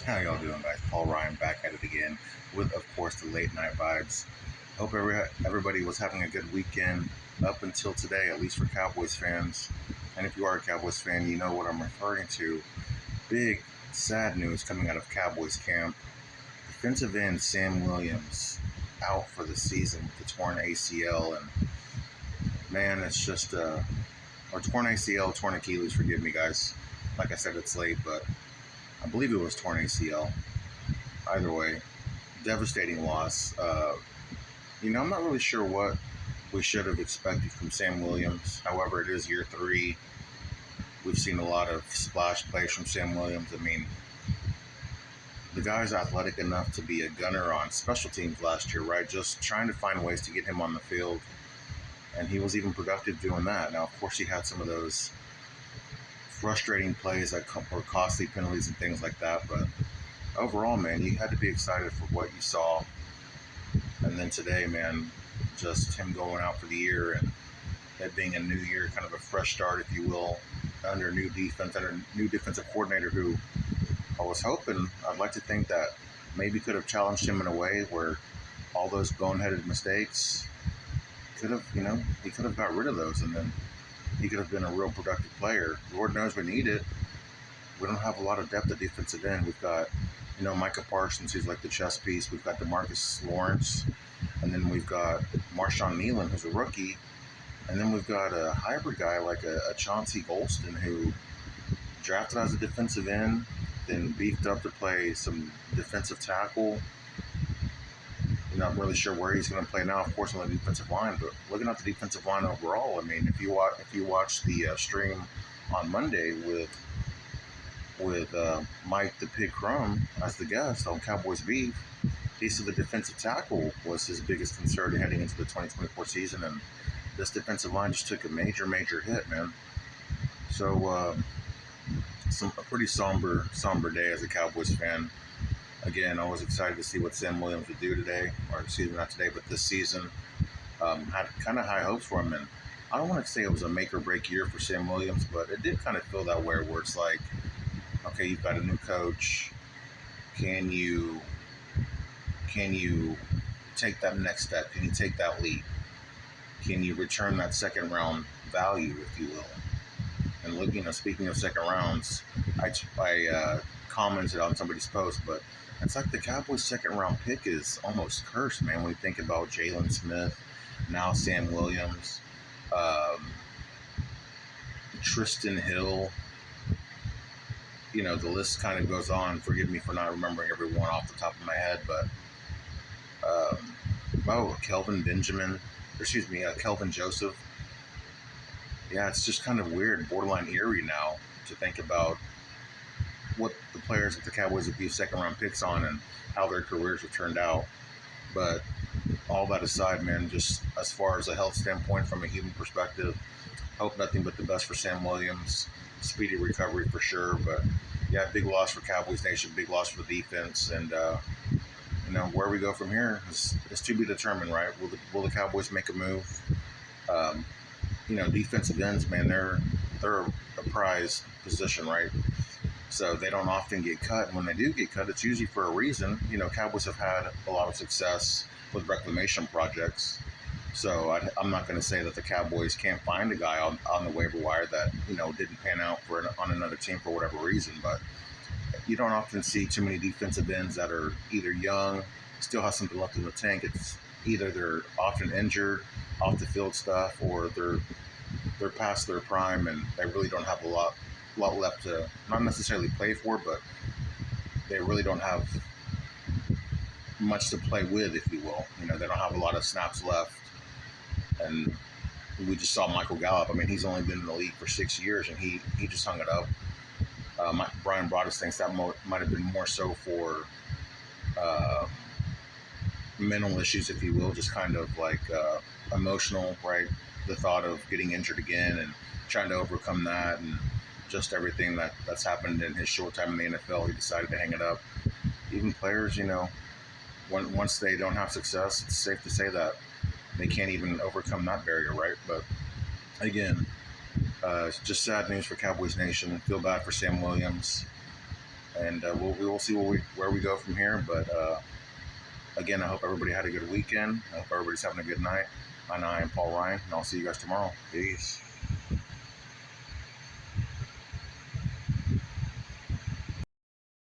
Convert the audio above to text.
How y'all doing, guys? Paul Ryan back at it again with, of course, the late night vibes. Hope everybody was having a good weekend up until today, at least for Cowboys fans. And if you are a Cowboys fan, you know what I'm referring to. Big, sad news coming out of Cowboys camp. Defensive end Sam Williams out for the season with the torn ACL. And man, it's just, or torn ACL, torn Achilles, forgive me, guys. Like I said, it's late, but I believe it was torn ACL. Either way, devastating loss. I'm not really sure what we should have expected from Sam Williams. However, it is year three. We've seen a lot of splash plays from Sam Williams. I mean, the guy's athletic enough to be a gunner on special teams last year, right? Just trying to find ways to get him on the field. And he was even productive doing that. Now, of course, he had some of those frustrating plays that were costly penalties and things like that. But overall, man, you had to be excited for what you saw. And then today, man, just him going out for the year and it being a new year, kind of a fresh start, if you will, under new defensive coordinator who I was hoping, I'd like to think that maybe could have challenged him in a way where all those boneheaded mistakes could have, he could have got rid of those and then he could have been a real productive player. Lord knows we need it. We don't have a lot of depth at defensive end. We've got, Micah Parsons, who's like the chess piece. We've got DeMarcus Lawrence. And then we've got Marshawn Nealon, who's a rookie. And then we've got a hybrid guy like a Chauncey Golston, who drafted as a defensive end, then beefed up to play some defensive tackle. You're not really sure where he's going to play now, of course, on the defensive line. But looking at the defensive line overall, I mean, if you watch the stream on Monday with Mike the Pig Crumb as the guest on Cowboys Beef, he said the defensive tackle was his biggest concern heading into the 2024 season, and this defensive line just took a major hit, man. So, a pretty somber day as a Cowboys fan. Again, I was excited to see what Sam Williams would do today, or excuse me, not today, but this season. Had kind of high hopes for him, and I don't want to say it was a make or break year for Sam Williams, but it did kind of feel that way, where it's like, okay, you've got a new coach. Can you take that next step? Can you take that leap? Can you return that second round value, if you will? And look, speaking of second rounds, I commented on somebody's post, but it's like the Cowboys' second round pick is almost cursed, man. When you think about Jalen Smith, now Sam Williams, Tristan Hill, the list kind of goes on. Forgive me for not remembering everyone off the top of my head, but Kelvin Joseph. Yeah, it's just kind of weird, borderline eerie now to think about what the players that the Cowboys would be second round picks on and how their careers have turned out. But all that aside, man, just as far as a health standpoint from a human perspective, hope nothing but the best for Sam Williams. Speedy recovery for sure. But yeah, big loss for Cowboys Nation, big loss for the defense. And, where we go from here is to be determined, right? Will the Cowboys make a move? Defensive ends, man, they're a prized position, right? So they don't often get cut. And when they do get cut, it's usually for a reason. Cowboys have had a lot of success with reclamation projects. So I'm not going to say that the Cowboys can't find a guy on the waiver wire that, didn't pan out on another team for whatever reason. But you don't often see too many defensive ends that are either young, still have something left in the tank. It's either they're often injured, off the field stuff, or they're past their prime and they really don't have a lot left to not necessarily play for, but they really don't have much to play with, if you will. They don't have a lot of snaps left. And we just saw Michael Gallup. I mean, he's only been in the league for 6 years, and he just hung it up. Brian Broaddus thinks that might have been more so for mental issues, if you will, just kind of like emotional, right? The thought of getting injured again and trying to overcome that, and just everything that's happened in his short time in the NFL, he decided to hang it up. Even players, once they don't have success, it's safe to say that they can't even overcome that barrier, right? But again, it's just sad news for Cowboys Nation. Feel bad for Sam Williams. and we will see where we go from here. But again, I hope everybody had a good weekend. I hope everybody's having a good night. I am Paul Ryan, and I'll see you guys tomorrow. Peace.